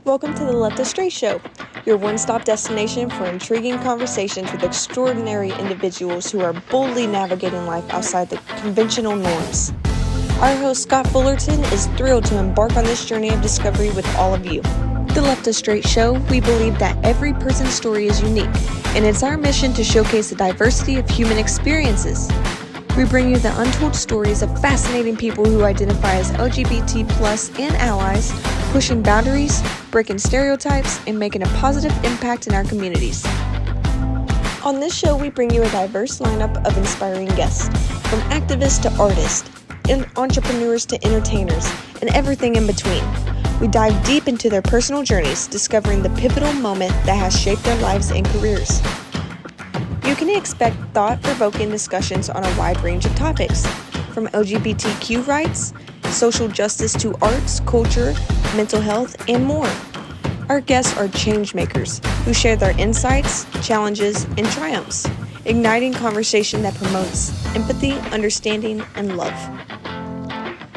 Welcome to the Left of Str8 Show, your one-stop destination for intriguing conversations with extraordinary individuals who are boldly navigating life outside the conventional norms. Our host, Scott Fullerton, is thrilled to embark on this journey of discovery with all of you. The Left of Str8 Show, we believe that every person's story is unique, and it's our mission to showcase the diversity of human experiences. We bring you the untold stories of fascinating people who identify as LGBT+ and allies, pushing boundaries, breaking stereotypes, and making a positive impact in our communities. On this show, we bring you a diverse lineup of inspiring guests, from activists to artists, and entrepreneurs to entertainers, and everything in between. We dive deep into their personal journeys, discovering the pivotal moment that has shaped their lives and careers. You can expect thought-provoking discussions on a wide range of topics, from LGBTQ rights, social justice to arts, culture, mental health, and more. Our guests are change makers who share their insights, challenges, and triumphs, igniting conversation that promotes empathy, understanding, and love.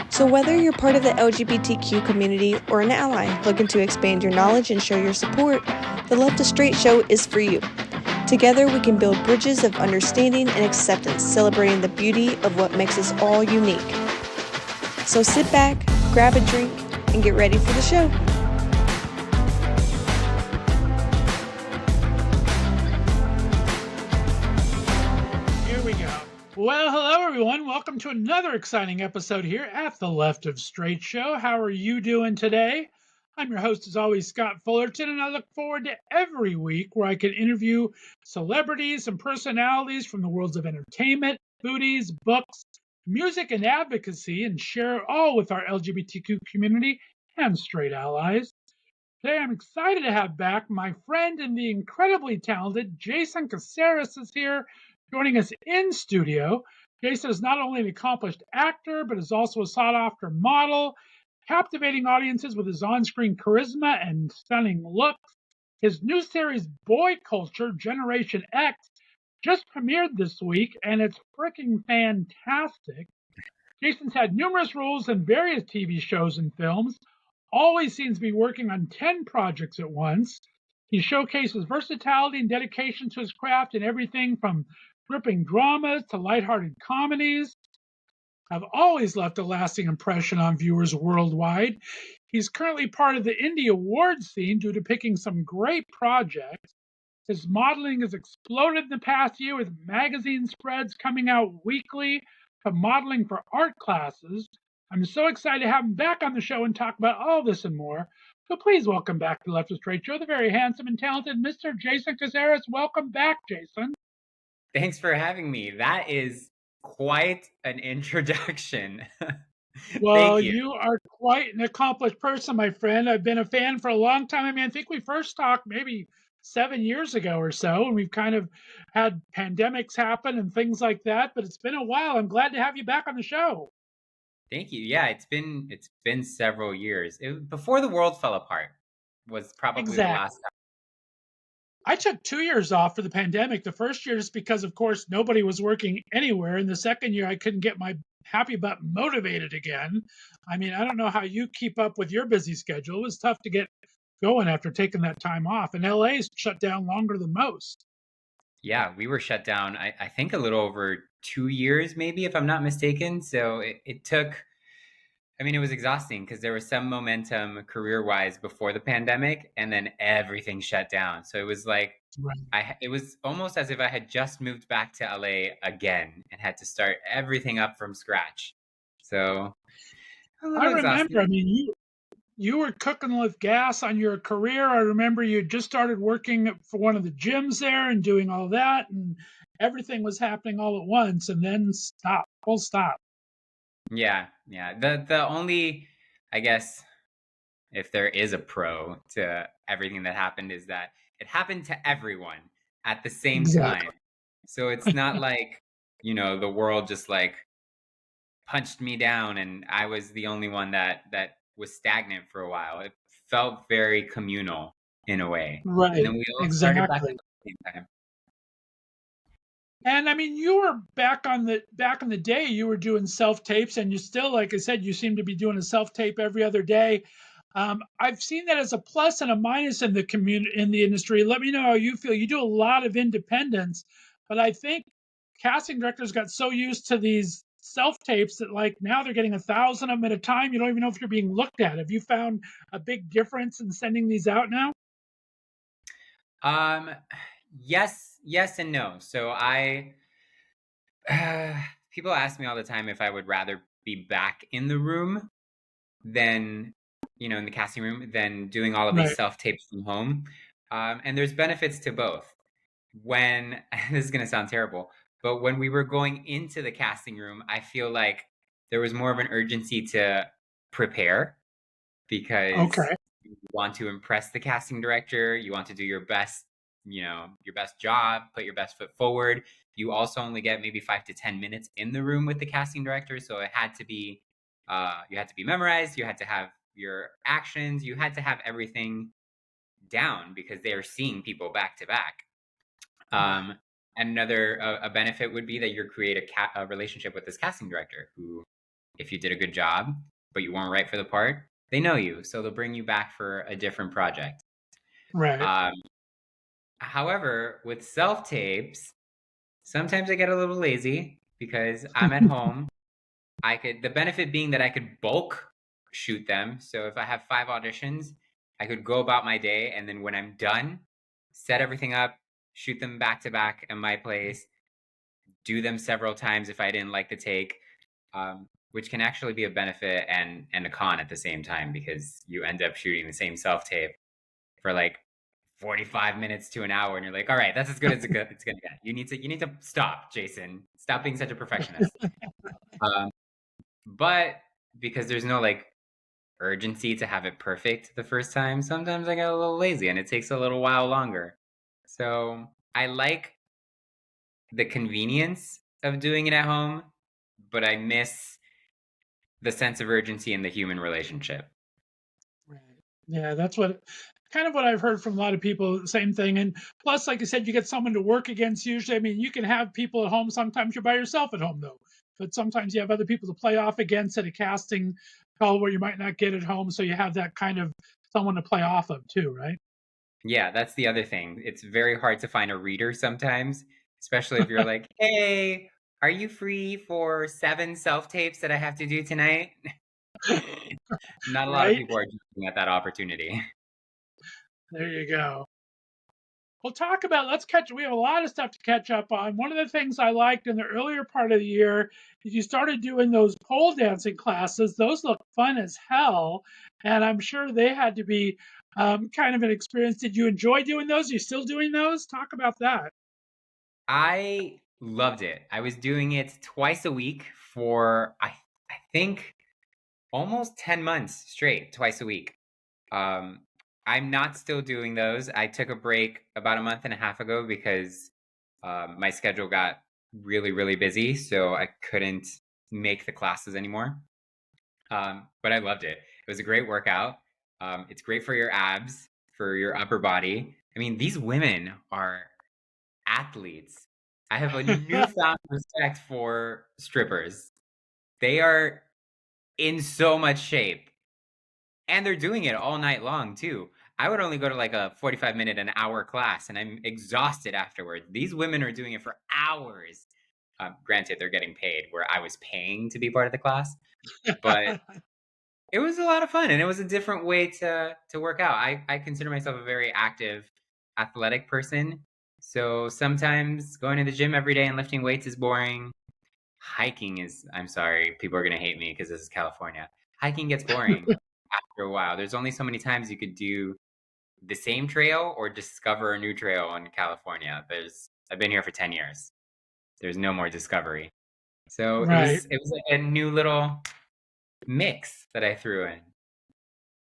So whether you're part of the LGBTQ community or an ally looking to expand your knowledge and show your support, the Left of Str8 Show is for you. Together, we can build bridges of understanding and acceptance, celebrating the beauty of what makes us all unique. So sit back, grab a drink, and get ready for the show. Here we go. Well, hello, everyone. Welcome to another exciting episode here at the Left of Str8 Show. How are you doing today? I'm your host, as always, Scott Fullerton, and I look forward to every week where I can interview celebrities and personalities from the worlds of entertainment, foodies, books, music, and advocacy, and share all with our LGBTQ community and straight allies. Today, I'm excited to have back my friend and the incredibly talented Jason Caceres is here, joining us in studio. Jason is not only an accomplished actor, but is also a sought-after model, captivating audiences with his on-screen charisma and stunning looks. His new series, Boy Culture Generation X, just premiered this week, and it's freaking fantastic. Jason's had numerous roles in various TV shows and films, always seems to be working on 10 projects at once. He showcases versatility and dedication to his craft in everything from gripping dramas to lighthearted comedies. Have always left a lasting impression on viewers worldwide. He's currently part of the Indie Awards scene due to picking some great projects. His modeling has exploded in the past year with magazine spreads coming out weekly to modeling for art classes. I'm so excited to have him back on the show and talk about all this and more. So please welcome back to the Left of Str8 Show, the very handsome and talented Mr. Jason Caceres. Welcome back, Jason. Thanks for having me. That is quite an introduction. Well, Thank you. you are quite an accomplished person, my friend. I've been a fan for a long time. I mean, I think we first talked maybe 7 years ago or so, and we've kind of had pandemics happen and things like that, but it's been a while. I'm glad to have you back on the show. Thank you. Yeah, it's been several years. Before the world fell apart was probably the last Exactly. time. I took 2 years off for the pandemic. The first year just because, of course, nobody was working anywhere. And the second year, I couldn't get my happy butt motivated again. I mean, I don't know how you keep up with your busy schedule. It was tough to get going after taking that time off. And LA's shut down longer than most. Yeah, we were shut down, I think a little over 2 years, maybe, if I'm not mistaken. So it took, I mean, it was exhausting because there was some momentum career-wise before the pandemic, and then everything shut down. So it was like Right. it was almost as if I had just moved back to LA again and had to start everything up from scratch. So a I little remember, I exhausting. mean, you were cooking with gas on your career. I remember you just started working for one of the gyms there and doing all that, and everything was happening all at once, and then stop, full stop. Yeah, yeah. The only, I guess, if there is a pro to everything that happened, is that it happened to everyone at the same Exactly. time. So it's not like, the world just like punched me down and I was the only one that was stagnant for a while. It felt very communal in a way. And Right. then we all started back Exactly. at the same time. And I mean, you were back in the day, you were doing self tapes, and you still, like I said, you seem to be doing a self tape every other day. I've seen that as a plus and a minus in the community, in the industry. Let me know how you feel. You do a lot of independence, but I think casting directors got so used to these self tapes that like now they're getting 1,000 of them at a time. You don't even know if you're being looked at. Have you found a big difference in sending these out now? Um, yes and no. So people ask me all the time if I would rather be back in the room than, in the casting room, than doing all of these Right. self tapes from home. And there's benefits to both. When this is going to sound terrible, but when we were going into the casting room, I feel like there was more of an urgency to prepare because Okay. you want to impress the casting director. You want to do your best, your best job, put your best foot forward. You also only get maybe 5 to 10 minutes in the room with the casting director. So it had to be, you had to be memorized. You had to have your actions. You had to have everything down because they are seeing people back to back. Right. And another a benefit would be that you create a relationship with this casting director who, if you did a good job, but you weren't right for the part, they know you, so they'll bring you back for a different project. Right. Um, However, with self tapes, sometimes I get a little lazy because I'm at home. The benefit being that I could bulk shoot them. So if I have 5 auditions, I could go about my day, and then when I'm done, set everything up, shoot them back to back in my place, do them several times if I didn't like the take, which can actually be a benefit and a con at the same time because you end up shooting the same self tape for like 45 minutes to an hour, and you're like, all right, that's as good as it's gonna get. You need to stop, Jason. Stop being such a perfectionist. Um, but because there's no like urgency to have it perfect the first time, sometimes I get a little lazy and it takes a little while longer. So I like the convenience of doing it at home, but I miss the sense of urgency in the human relationship. Right. Yeah, that's what kind of what I've heard from a lot of people, same thing. And plus, like I said, you get someone to work against usually. I mean, you can have people at home. Sometimes you're by yourself at home though. But sometimes you have other people to play off against at a casting call where you might not get at home. So you have that kind of someone to play off of too, right? Yeah, that's the other thing. It's very hard to find a reader sometimes, especially if you're like, hey, are you free for 7 self tapes that I have to do tonight? Not a lot of Right? people are jumping at that opportunity. There you go. Well, talk about, let's catch, we have a lot of stuff to catch up on. One of the things I liked in the earlier part of the year is you started doing those pole dancing classes. Those look fun as hell. And I'm sure they had to be kind of an experience. Did you enjoy doing those? Are you still doing those? Talk about that. I loved it. I was doing it twice a week for I think almost 10 months straight, twice a week. Um, I'm not still doing those. I took a break about a month and a half ago because my schedule got really, really busy, so I couldn't make the classes anymore. But I loved it. It was a great workout. It's great for your abs, for your upper body. I mean, these women are athletes. I have a newfound respect for strippers. They are in so much shape. And they're doing it all night long too. I would only go to like a 45-minute, an hour class, and I'm exhausted afterwards. These women are doing it for hours. Granted, they're getting paid where I was paying to be part of the class, but it was a lot of fun, and it was a different way to work out. I consider myself a very active, athletic person. So sometimes going to the gym every day and lifting weights is boring. Hiking is, I'm sorry, people are going to hate me because this is California. Hiking gets boring after a while. There's only so many times you could do the same trail or discover a new trail in California. I've been here for 10 years. There's no more discovery. So it Right. was it was like a new little mix that I threw in.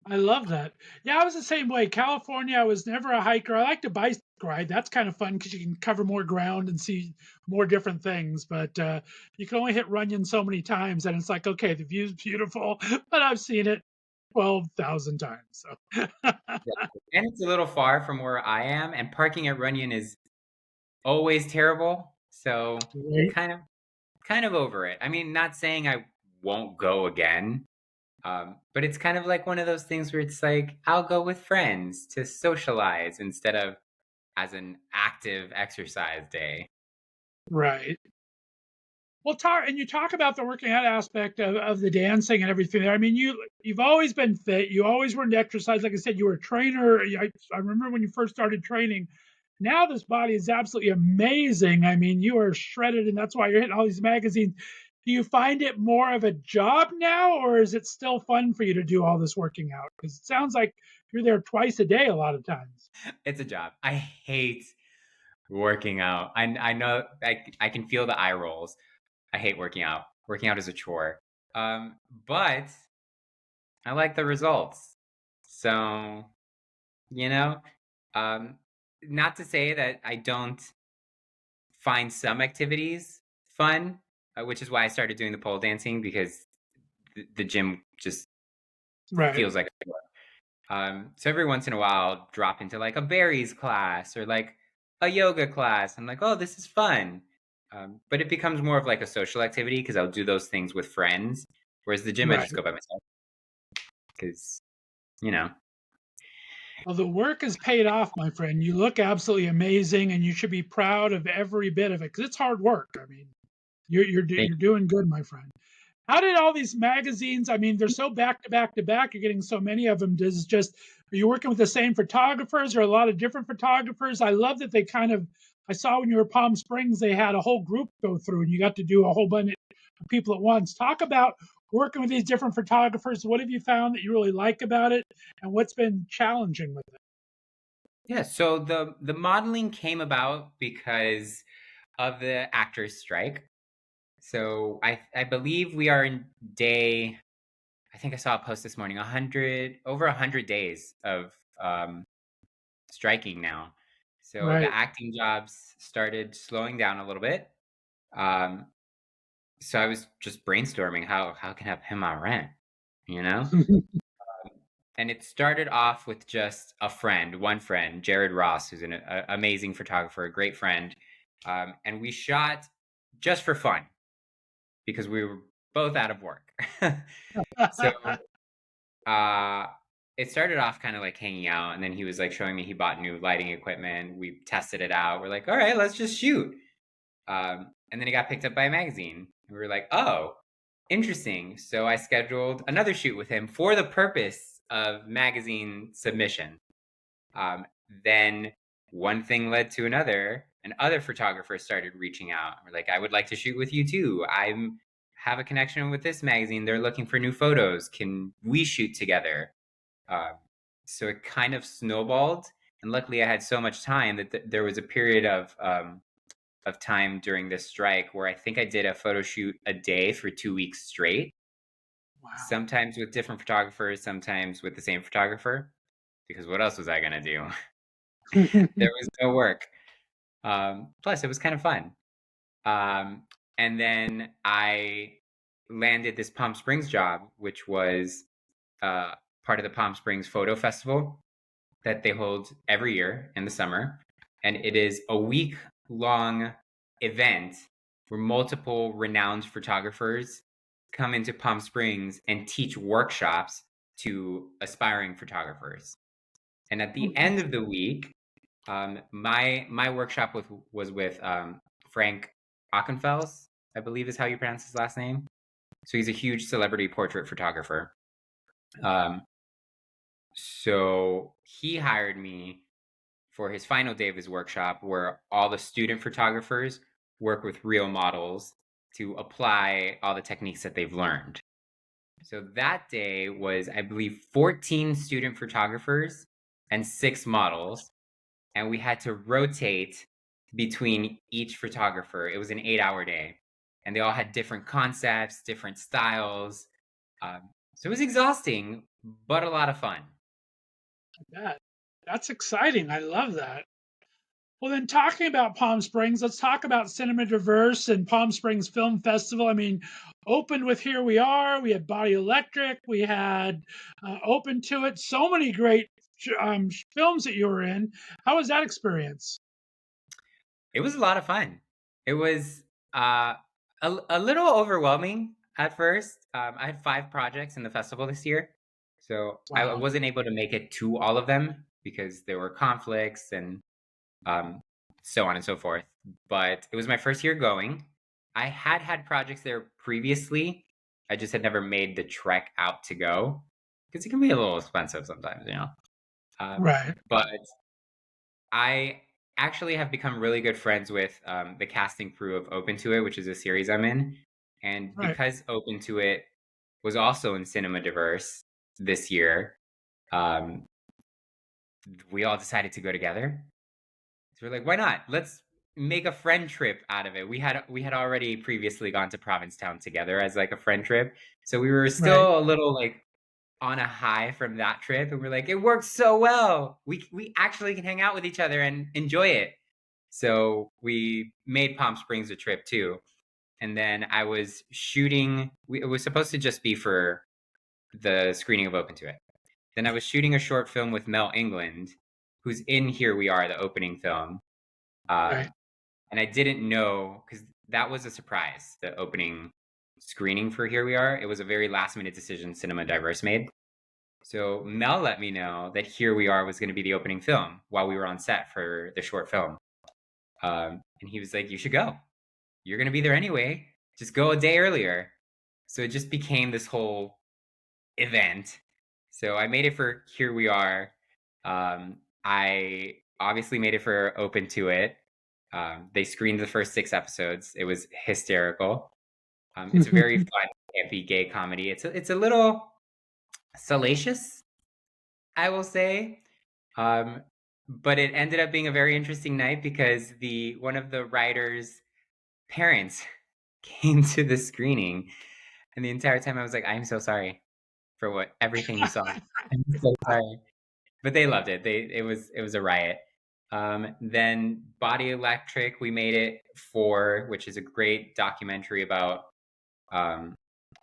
I love that. Yeah, I was the same way. California, I was never a hiker. I like to bike ride. That's kind of fun because you can cover more ground and see more different things. But you can only hit Runyon so many times, and it's like, okay, the view's beautiful, but I've seen it 12,000 times. So Yeah. And it's a little far from where I am, and parking at Runyon is always terrible. So right. kind of kind of over it. I mean, not saying I won't go again, But it's kind of like one of those things where it's like, I'll go with friends to socialize instead of as an active exercise day. Right. Well, you talk about the working out aspect of the dancing and everything there. I mean, you've always been fit. You always were into exercise. Like I said, you were a trainer. I remember when you first started training. Now this body is absolutely amazing. I mean, you are shredded, and that's why you're hitting all these magazines. Do you find it more of a job now, or is it still fun for you to do all this working out? Because it sounds like you're there twice a day a lot of times. It's a job. I hate working out. I know I can feel the eye rolls. I hate working out. Working out is a chore. But I like the results. So, you know, um, not to say that I don't find some activities fun, which is why I started doing the pole dancing because the gym just Right. feels like a chore. So every once in a while, I'll drop into like a berries class or like a yoga class. I'm like, oh, this is fun. But it becomes more of like a social activity because I'll do those things with friends. Whereas the gym, I Right. just go by myself because, you know, Well, the work is paid off, my friend. You look absolutely amazing, and you should be proud of every bit of it because it's hard work. I mean, they, you're doing good, my friend. How did all these magazines? I mean, they're so back to back to back. You're getting so many of them. Does just are you working with the same photographers or a lot of different photographers? I love that they kind of. I saw when you were Palm Springs, they had a whole group go through, and you got to do a whole bunch of people at once. Talk about working with these different photographers. What have you found that you really like about it, and what's been challenging with it? yeah. So the modeling came about because of the actors' strike. So I believe we are in day. I think I saw a post this morning. 100 days of striking now. So the Right. acting jobs started slowing down a little bit. Um, so I was just brainstorming how can I pay my rent, you know? And it started off with just a friend, one friend, Jared Ross, who's an amazing photographer, a great friend. And we shot just for fun because we were both out of work. So uh, it started off kind of like hanging out, and then he was like showing me he bought new lighting equipment. We tested it out. We're like, all right, let's just shoot. And then he got picked up by a magazine. And we were like, oh, interesting. So I scheduled another shoot with him for the purpose of magazine submission. Um, then one thing led to another, and other photographers started reaching out. We're like, I would like to shoot with you too. I'm have a connection with this magazine. They're looking for new photos. Can we shoot together? Uh, so it kind of snowballed. And luckily, I had so much time that there was a period of time during this strike where I think I did a photo shoot a day for 2 weeks straight, Wow. sometimes with different photographers, sometimes with the same photographer, because what else was I going to do? There was no work. Plus, it was kind of fun. Um, and then I landed this Palm Springs job, which was uh, part of the Palm Springs Photo Festival that they hold every year in the summer. And it is a week long event where multiple renowned photographers come into Palm Springs and teach workshops to aspiring photographers. And at the end of the week, my workshop was with Frank Ockenfels, I believe is how you pronounce his last name. So he's a huge celebrity portrait photographer. Um, so he hired me for his final day of his workshop, where all the student photographers work with real models to apply all the techniques that they've learned. So that day was, I believe, 14 student photographers and 6 models. And we had to rotate between each photographer. It was an 8-hour day. And they all had different concepts, different styles. So it was exhausting, but a lot of fun. That that's exciting. I love that. Well, then talking about Palm Springs, let's talk about Cinema Diverse and Palm Springs Film Festival. I mean, opened with Here We Are, we had Body Electric, we had Open to It, so many great films that you were in. How was that experience? It was a lot of fun. It was a little overwhelming. at first. I had 5 projects in the festival this year, so I Wow. wasn't able to make it to all of them because there were conflicts and um, so on and so forth. But it was my first year going. I had projects there previously. I just had never made the trek out to go because it can be a little expensive sometimes, you know. Right. But I actually have become really good friends with the casting crew of Open to It, which is a series I'm in. And Right. because Open to It was also in Cinema Diverse this year, um, we all decided to go together. So we're like, why not? Let's make a friend trip out of it. We had already previously gone to Provincetown together as like a friend trip. So we were Right. still a little like on a high from that trip, and we're like, it works so well. We actually can hang out with each other and enjoy it. So we made Palm Springs a trip too. And then I was shooting. It was supposed to just be for the screening of Open to It. Then I was shooting a short film with Mel England, who's in Here We Are, the opening film. Right. Um, and I didn't know because that was a surprise. The opening screening for Here We Are. It was a very last minute decision Cinema Diverse made. So Mel let me know that Here We Are was going to be the opening film while we were on set for the short film. And he was like, you should go. You're going to be there anyway. Just go a day earlier. So it just became this whole event. So I made it for Here We Are. I obviously made it for Open to It. They screened the first 6 episodes. It was hysterical. It's a very fun, campy gay comedy. It's a little salacious, I will say. Um, but it ended up being a very interesting night because the one of the writers' parents came to the screening, and the entire time I was like, "I'm so sorry for what everything you saw. I'm so sorry." But they loved it. It was a riot. Then Body Electric, we made it for, which is a great documentary about um,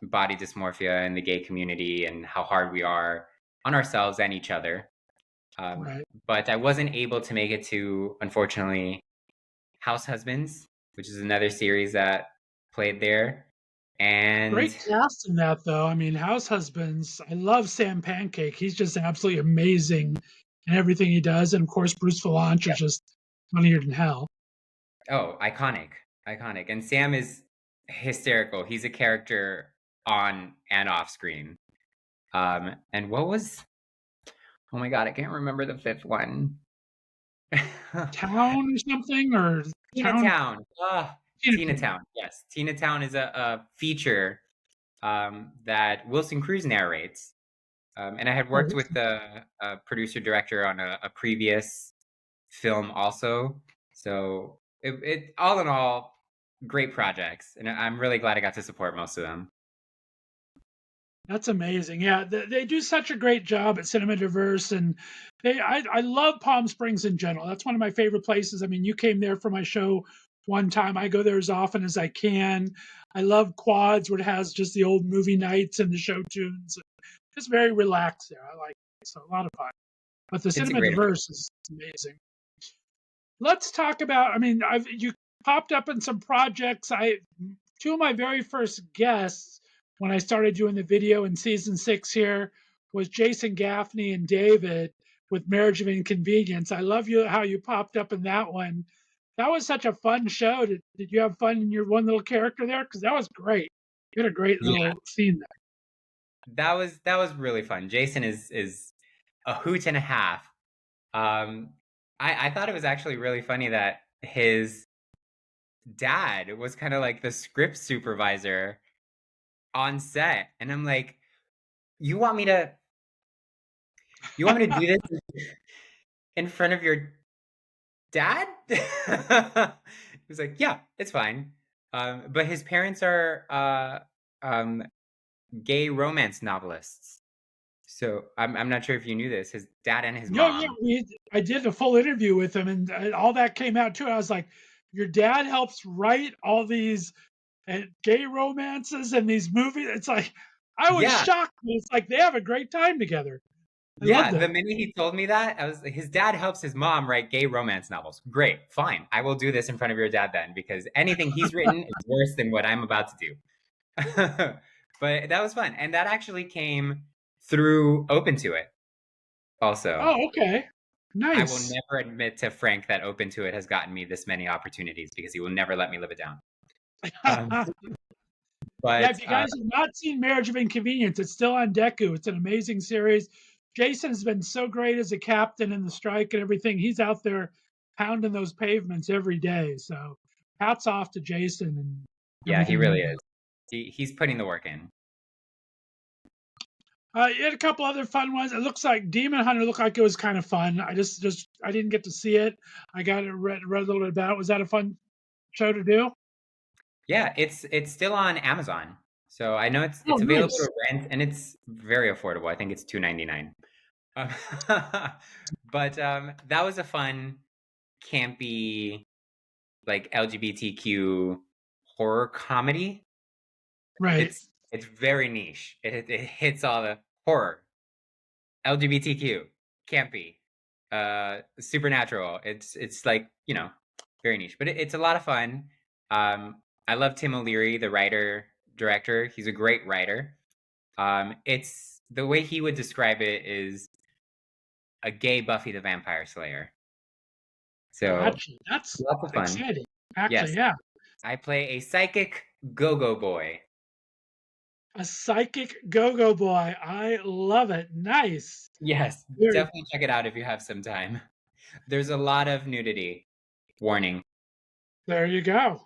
body dysmorphia in the gay community and how hard we are on ourselves and each other. Right. But I wasn't able to make it to, unfortunately, House Husbands, which is another series that played there. And Great cast in that, though. I mean, House Husbands. I love Sam Pancake. He's just absolutely amazing in everything he does, and of course, Bruce Valanche yeah, is just funnier than hell. oh, iconic, iconic. And Sam is hysterical. He's a character on and off screen. And what was? Oh my god, I can't remember the 5th one. Town or something, or Tina Town. Town. Tina Town. Town. Yes, Tina Town is a feature that Wilson Cruz narrates. And I had Oh, worked with the producer director on a previous film also. So it all in all, great projects, and I'm really glad I got to support most of them. that's amazing. Yeah, they do such a great job at Cinema Diverse, and I love Palm Springs in general. That's one of my favorite places. I mean, you came there for my show one time. I go there as often as I can. I love Quads, where it has just the old movie nights and the show tunes. Just very relaxed there. I like it. So a lot of fun. But the It's a Cinema great event. Diverse is amazing. Let's talk about. I mean, you popped up in some projects. Two of my very first guests when I started doing the video in season 6 here was Jason Gaffney and David with Marriage of Inconvenience. I love you how you popped up in that one. That was such a fun show. Did you have fun in your one little character there? Because that was great. You had a great Yeah, little scene there. that was really fun. Jason is a hoot and a half. Um, I thought it was actually really funny that his dad was kind of like the script supervisor on set, and I'm like, you want me to you want me to do this in front of your dad? He was like, yeah, it's fine. But his parents are gay romance novelists. So I'm not sure if you knew this. His dad and his No, yeah, mom. I did a full interview with him, and all that came out too. I was like, your dad helps write all these gay romances and these movies. It's like I was Yeah, shocked. It's like they have a great time together. I love yeah. The that. minute he told me that, I was like, his dad helps his mom write gay romance novels. Great, fine. I will do this in front of your dad then, because anything he's written is worse than what I'm about to do. But that was fun, and that actually came through Open to It. Also, Oh, okay. I will Nice. never admit to Frank that Open to It has gotten me this many opportunities because he will never let me live it down. Um, Yeah, but if you guys have not seen Marriage of Inconvenience, it's still on Deku. It's an amazing series. Jason has been so great as a captain in the strike and everything. He's out there pounding those pavements every day. So hats off to Jason and yeah, he everything he really does. is. He's putting the work in. You had a couple other fun ones. It looks like Demon Hunter looked like it was kind of fun. I just I didn't get to see it. I got it read a little bit about it. Was that a fun show to do? Yeah, it's still on Amazon, so I know Oh, it's available nice. to rent, and it's very affordable. I think it's $2.99. Um, but that was a fun, campy, like LGBTQ horror comedy. Right. It's very niche. It hits all the horror, LGBTQ, campy, supernatural. It's like, very niche, but it's a lot of fun. I love Tim O'Leary, the writer director. He's a great writer. It's the way he would describe it is a gay Buffy the Vampire Slayer. So Gotcha. That's lots of fun. exciting. Actually, Yes, yeah. I play a psychic go-go boy. A psychic go-go boy. I love it. Nice. Yes, Very. definitely check it out if you have some time. There's a lot of nudity. Warning. There you go.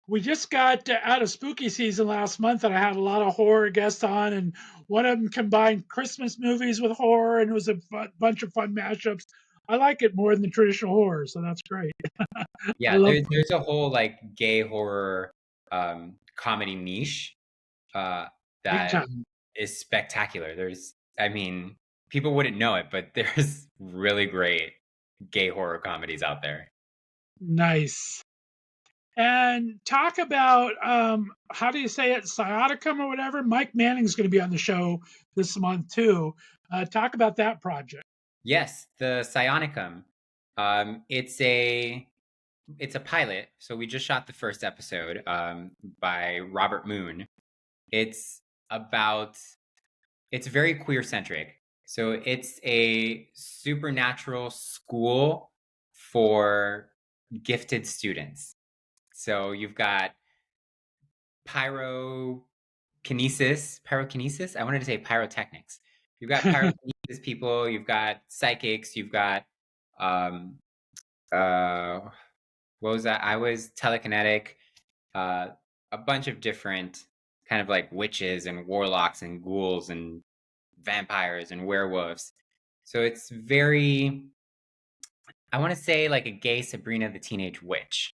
We just got out of spooky season last month, and I had a lot of horror guests on, and one of them combined Christmas movies with horror, and it was a bunch of fun mashups. I like it more than the traditional horror, so that's great. I Yeah, love there's a whole like gay horror comedy niche big that time. is spectacular. I mean, people wouldn't know it, but there's really great gay horror comedies out there. Nice. And talk about how do you say it, sciaticum or whatever. Mike Manning's going to be on the show this month too. Talk about that project. Yes, the Psionicum. It's a pilot, so we just shot the first episode by Robert Moon. It's about it's very queer centric. So it's a supernatural school for gifted students. So you've got pyrokinesis. I wanted to say pyrotechnics. You've got pyrokinesis people, you've got psychics, you've got um uh what was that? I was telekinetic, uh a bunch of different kind of like witches and warlocks and ghouls and vampires and werewolves. So it's very, I want to say like a gay Sabrina the Teenage Witch,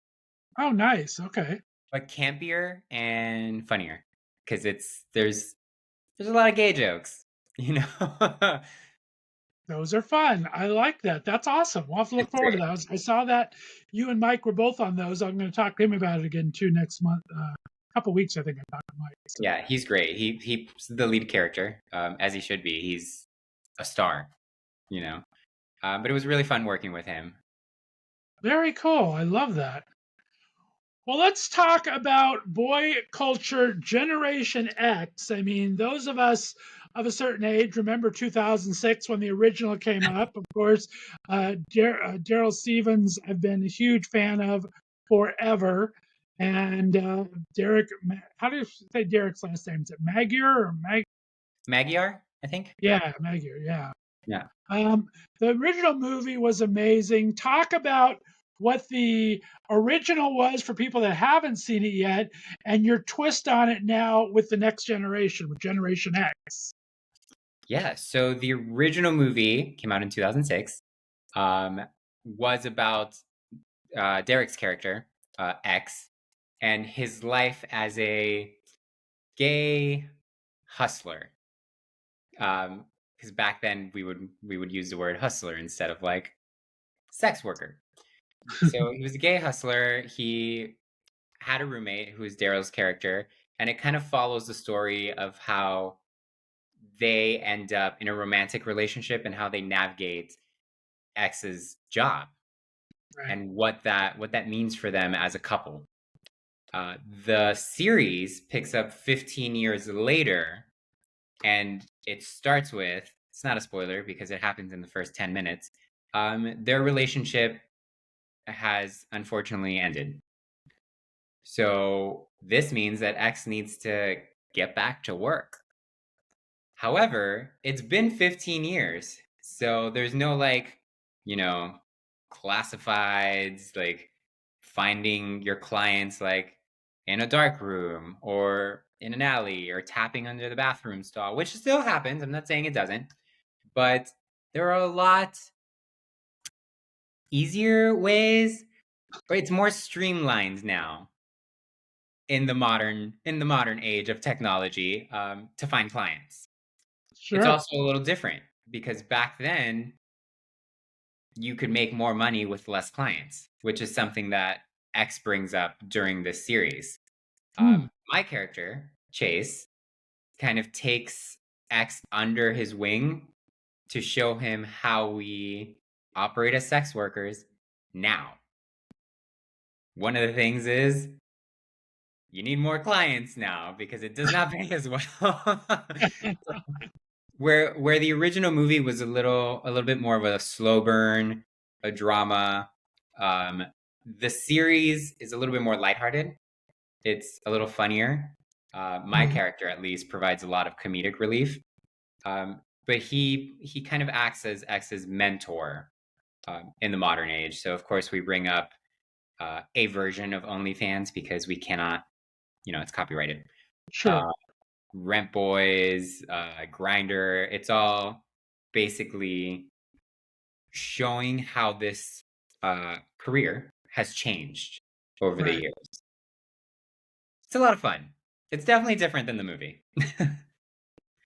Oh, nice. Okay. but campier and funnier because there's a lot of gay jokes, you know. Those are fun. I like that. That's awesome. We'll have to look It's forward to great. that. I saw that you and Mike were both on those. I'm going to talk to him about it again too next month. A couple weeks, I think I talked to Mike. So. Yeah, he's great. He's the lead character, as he should be. He's a star, you know. But it was really fun working with him. Very cool. I love that. Well, let's talk about boy culture Generation X. I mean, those of us of a certain age remember 2006 when the original came up. Of course, Daryl Stevens, I've been a huge fan of forever. And Derek, how do you say Derek's last name? Is it Magyar or Mag? Magyar, I think. Yeah, Magyar. Yeah. Yeah. Um, the original movie was amazing. Talk about what the original was for people that haven't seen it yet, and your twist on it now with the next generation, with Generation X. Yeah. So the original movie came out in 2006. Was about Derek's character, X, and his life as a gay hustler. Because back then we would use the word hustler instead of like sex worker. So he was a gay hustler. He had a roommate who was Daryl's character, and it kind of follows the story of how they end up in a romantic relationship and how they navigate X's job Right. and what that means for them as a couple. The series picks up 15 years later, and it starts with, it's not a spoiler because it happens in the first 10 minutes. Their relationship has unfortunately ended. So this means that X needs to get back to work. However, it's been 15 years. So there's no you know, classifieds, like finding your clients like in a dark room or in an alley or tapping under the bathroom stall, which still happens. I'm not saying it doesn't, but there are a lot easier ways, or it's more streamlined now in the modern age of technology, to find clients. It's Sure. also a little different because back then you could make more money with less clients, which is something that X brings up during this series. Hmm. My character, Chase, kind of takes X under his wing to show him how we operate as sex workers now. One of the things is you need more clients now because it does not pay as well. Where the original movie was a little bit more of a slow burn, a drama. Um, the series is a little bit more lighthearted. It's a little funnier. My Mhm. character, at least, provides a lot of comedic relief. But he kind of acts as X's mentor in the modern age. So of course we bring up a version of OnlyFans because we cannot, it's copyrighted. Sure. Uh, Rent Boys, Grinder. It's all basically showing how this career has changed over the Right. years. It's a lot of fun. It's definitely different than the movie.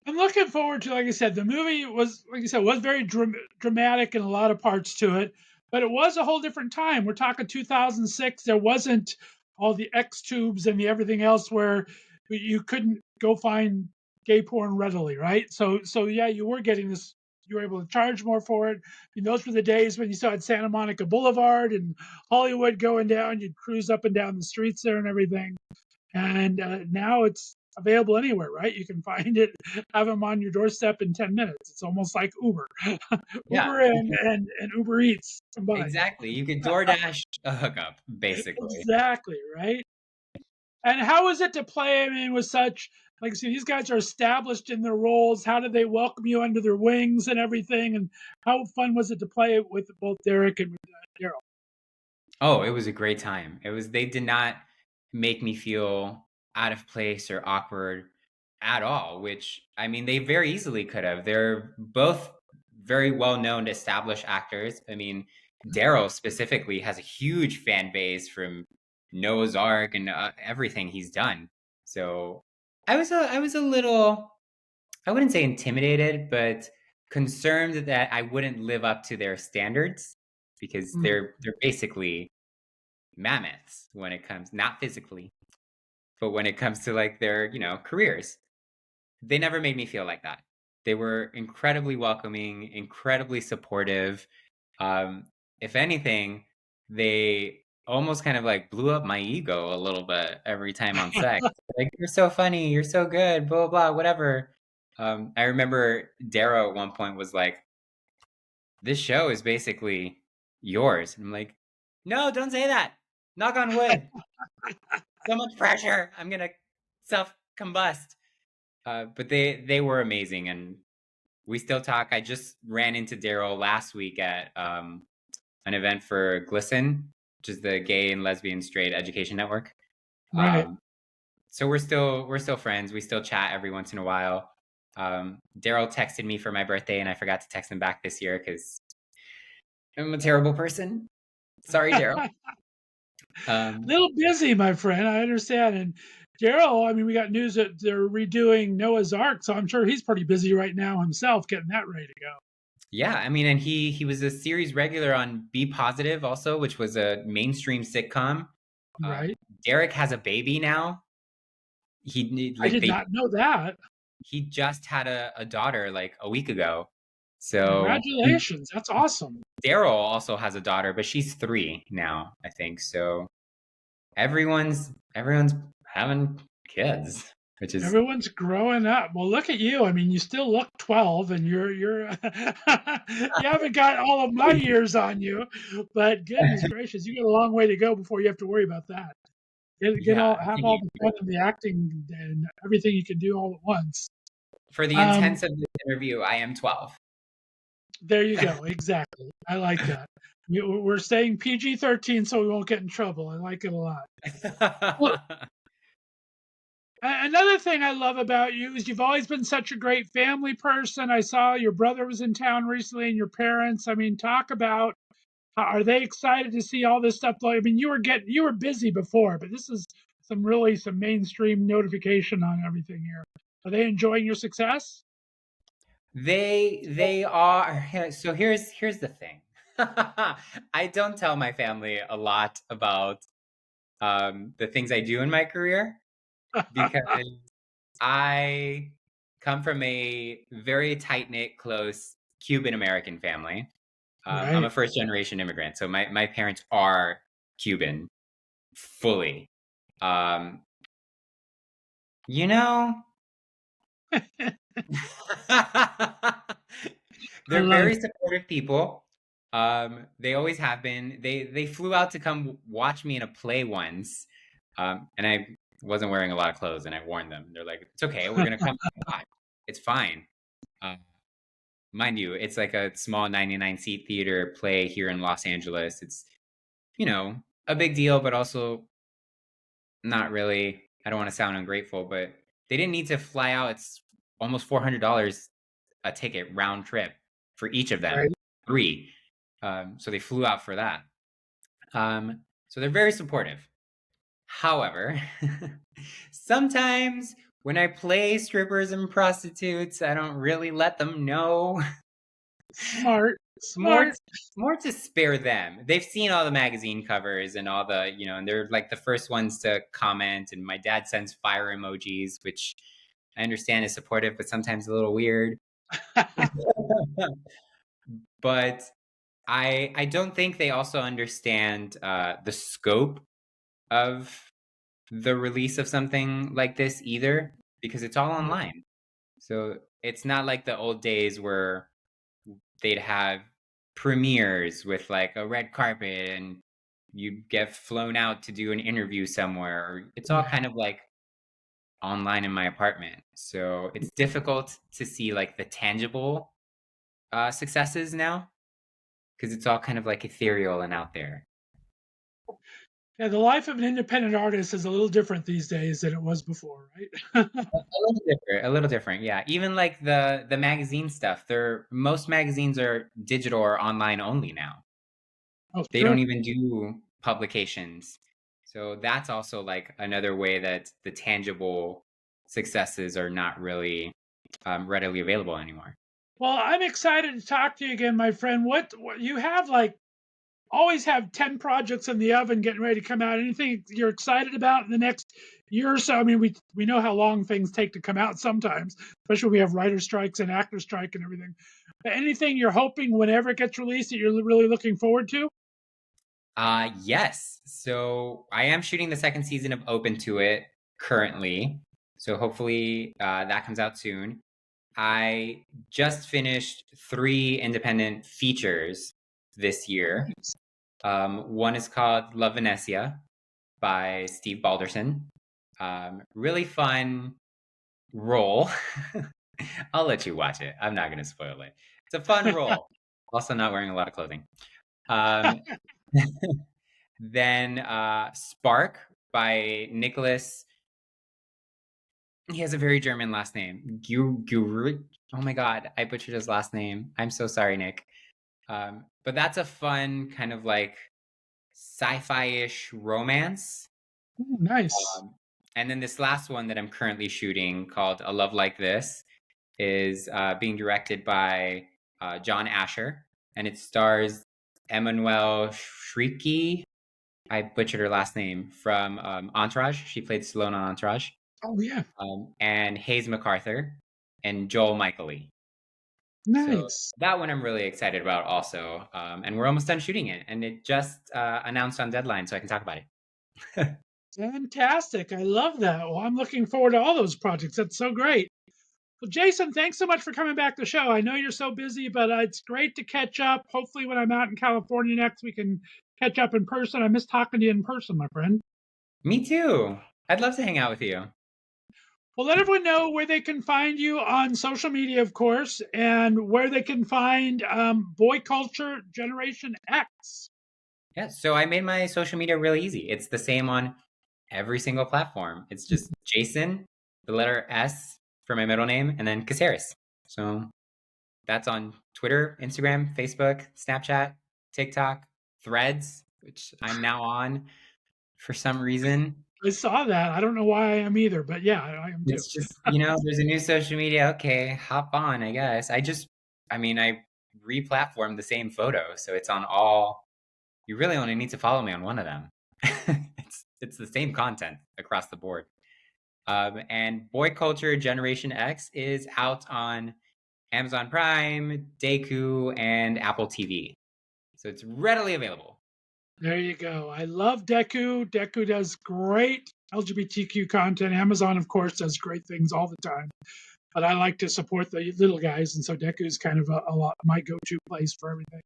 I'm looking forward to, like I said, the movie was, like I said, was very dramatic in a lot of parts to it, but it was a whole different time. We're talking 2006. There wasn't all the X tubes and the everything else where you couldn't go find gay porn readily, right? So yeah, you were getting this. You were able to charge more for it. I mean, those were the days when you saw at Santa Monica Boulevard and Hollywood going down. You'd cruise up and down the streets there and everything. And now it's available anywhere, right? You can find it, have them on your doorstep in 10 minutes. It's almost like Uber, Yeah, Uber and Uber Eats combined. exactly. You could DoorDash a hookup, basically. Exactly, right? And how is it to play? I mean, with such, like I said, these guys are established in their roles. How did they welcome you under their wings and everything? And how fun was it to play with both Derek and Daryl? Oh, it was a great time. They did not make me feel out of place or awkward at all, which I mean, they very easily could have. They're both very well known established actors. I mean, Daryl specifically has a huge fan base from Noah's Ark and everything he's done. So I was a little, I wouldn't say intimidated, but concerned that I wouldn't live up to their standards because Mm, they're basically mammoths when it comes, not physically, but when it comes to like their, careers. They never made me feel like that. They were incredibly welcoming, incredibly supportive. Um, if anything, they almost kind of like blew up my ego a little bit every time on set. Like, you're so funny, you're so good, blah, blah, blah, whatever. I remember Darrow at one point was like, this show is basically yours. And I'm like, no, don't say that. Knock on wood. So much pressure. I'm gonna self combust. But they were amazing, and we still talk. I just ran into Daryl last week at an event for GLSEN, which is the Gay and Lesbian Straight Education Network. right. Um, so we're still friends. We still chat every once in a while. Daryl texted me for my birthday, and I forgot to text him back this year because I'm a terrible person. Sorry, Daryl. Um, Little busy, my friend. I understand. And Daryl, I mean, we got news that they're redoing Noah's Ark, so I'm sure he's pretty busy right now himself getting that ready to go. Yeah, I mean, and he was a series regular on Be Positive also, which was a mainstream sitcom. Um, Right? Derek has a baby now. I Like did not know that. he just had a daughter like a week ago. So Congratulations. That's awesome. Daryl also has a daughter, but she's 3 now, I think. So everyone's having kids, which is Everyone's growing up. Well, look at you. I mean, you still look 12 and you're you haven't got all of my years on you, but goodness gracious, you got a long way to go before you have to worry about that. Get yeah. all have Thank all you. the fun and the acting and everything you can do all at once. For the Um, intents of this interview, I am 12. there you go. Exactly. I like that. We're saying PG-13 so we won't get in trouble. I like it a lot. Well, another thing I love about you is you've always been such a great family person. I saw your brother was in town recently and your parents. I mean, talk about are they excited to see all this stuff? I mean, you were busy before, but this is some mainstream notification on everything here. Are they enjoying your success? They are. So here's the thing. I don't tell my family a lot about the things I do in my career because I come from a very tight knit, close Cuban American family. I'm Right. a first generation immigrant, so my parents are Cuban fully. Um, you know, I they're love very it. supportive people. They always have been. They flew out to come watch me in a play once, and I wasn't wearing a lot of clothes, and I warned them. They're like, "It's okay. We're gonna come watch. It's fine." Uh, Mind you, it's like a small 99 seat theater play here in Los Angeles. It's a big deal, but also not really. I don't want to sound ungrateful, but they didn't need to fly out. It's almost $400 a ticket round trip for each of them, Right. three. So they flew out for that. So they're very supportive. However, sometimes when I play strippers and prostitutes, I don't really let them know. Smart. more, Smart. more to spare them. They've seen all the magazine covers and all the, and they're like the first ones to comment. And my dad sends fire emojis, which I understand is supportive, but sometimes a little weird. But I don't think they also understand the scope of the release of something like this either, because it's all online. So it's not like the old days where they'd have premieres with like a red carpet and you get flown out to do an interview somewhere. It's all Yeah. kind of like online in my apartment. So it's difficult to see like the tangible successes now because it's all kind of like ethereal and out there. Yeah, the life of an independent artist is a little different these days than it was before, right? A little different, a little different, yeah. Even like the magazine stuff, most magazines are digital or online only now. Oh, They sure. don't even do publications. So that's also like another way that the tangible successes are not really readily available anymore. Well, I'm excited to talk to you again, my friend. What you have like always have 10 projects in the oven getting ready to come out. Anything you're excited about in the next year or so? I mean, we know how long things take to come out sometimes, especially when we have writer strikes and actor strike and everything. But anything you're hoping whenever it gets released that you're really looking forward to? Yes. So I am shooting the second season of Open to It currently. So hopefully that comes out soon. I just finished 3 independent features this year. One is called La Venecia by Steve Balderson. Really fun role. I'll let you watch it. I'm not going to spoil it. It's a fun role. Also, not wearing a lot of clothing. Um, then Spark by Nicholas. He has a very German last name. Oh my God, I butchered his last name. I'm so sorry, Nick. But that's a fun kind of like sci-fi-ish romance. Ooh, nice. And then this last one that I'm currently shooting called A Love Like This is being directed by John Asher, and it stars Emmanuelle Shrieky. I butchered her last name from Entourage. She played Stallone on Entourage. Oh yeah, And Hayes MacArthur and Joel Michaely. So nice. that one I'm really excited about also. And we're almost done shooting it, and it just announced on deadline, so I can talk about it. Fantastic. I love that. Well, I'm looking forward to all those projects. That's so great. Well, Jason, thanks so much for coming back to the show. I know you're so busy, but it's great to catch up. Hopefully, when I'm out in California next, we can catch up in person. I miss talking to you in person, my friend. Me too. I'd love to hang out with you. Well, let everyone know where they can find you on social media, of course, and where they can find Boy Culture Generation X. Yeah, so I made my social media really easy. It's the same on every single platform. It's just Jason, the letter S for my middle name, and then Caceres. So that's on Twitter, Instagram, Facebook, Snapchat, TikTok, Threads, which I'm now on for some reason. I saw that. I don't know why I am either, but yeah, I am too. It's just, there's a new social media. Okay, hop on, I guess. I re-platformed the same photo, so it's on all. You really only need to follow me on one of them. It's the same content across the board. And Boy Culture Generation X is out on Amazon Prime, Deku, and Apple TV. So it's readily available. There you go. I love Deku. Deku does great LGBTQ content. Amazon, of course, does great things all the time. But I like to support the little guys, and so Deku is kind of a lot my go-to place for everything.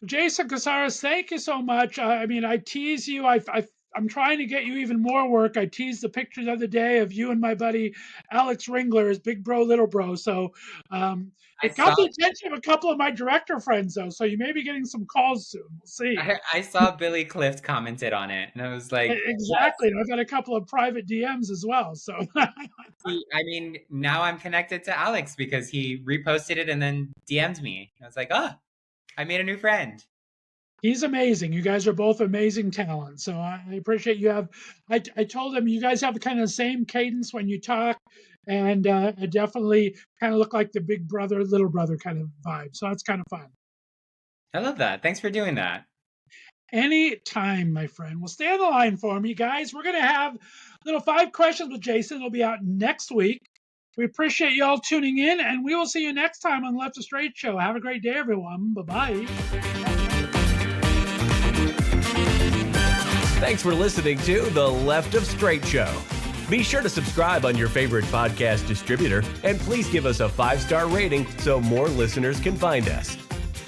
Jason Caceres, thank you so much. I tease you. I'm trying to get you even more work. I teased the picture the other day of you and my buddy Alex Ringler as Big Bro, Little Bro. So it got the attention of a couple of my director friends, though. So you may be getting some calls soon. We'll see. I saw Billy Clift commented on it, and I was like, exactly. Yes. I've got a couple of private DMs as well. So now I'm connected to Alex because he reposted it and then DM'd me. I was like, I made a new friend. He's amazing. You guys are both amazing talent. So I appreciate you have. I told him you guys have kind of the same cadence when you talk, and it definitely kind of look like the big brother, little brother kind of vibe. So that's kind of fun. I love that. Thanks for doing that. Anytime, my friend. Well, stay on the line for me, guys. We're going to have little 5 questions with Jason. It'll be out next week. We appreciate you all tuning in, and we will see you next time on Left of Str8 Show. Have a great day, everyone. Bye-bye. Thanks for listening to the Left of Str8 Show. Be sure to subscribe on your favorite podcast distributor, and please give us a 5-star rating so more listeners can find us.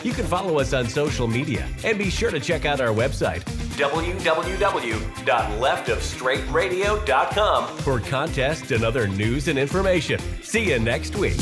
You can follow us on social media, and be sure to check out our website, www.leftofstraightradio.com, for contests and other news and information. See you next week.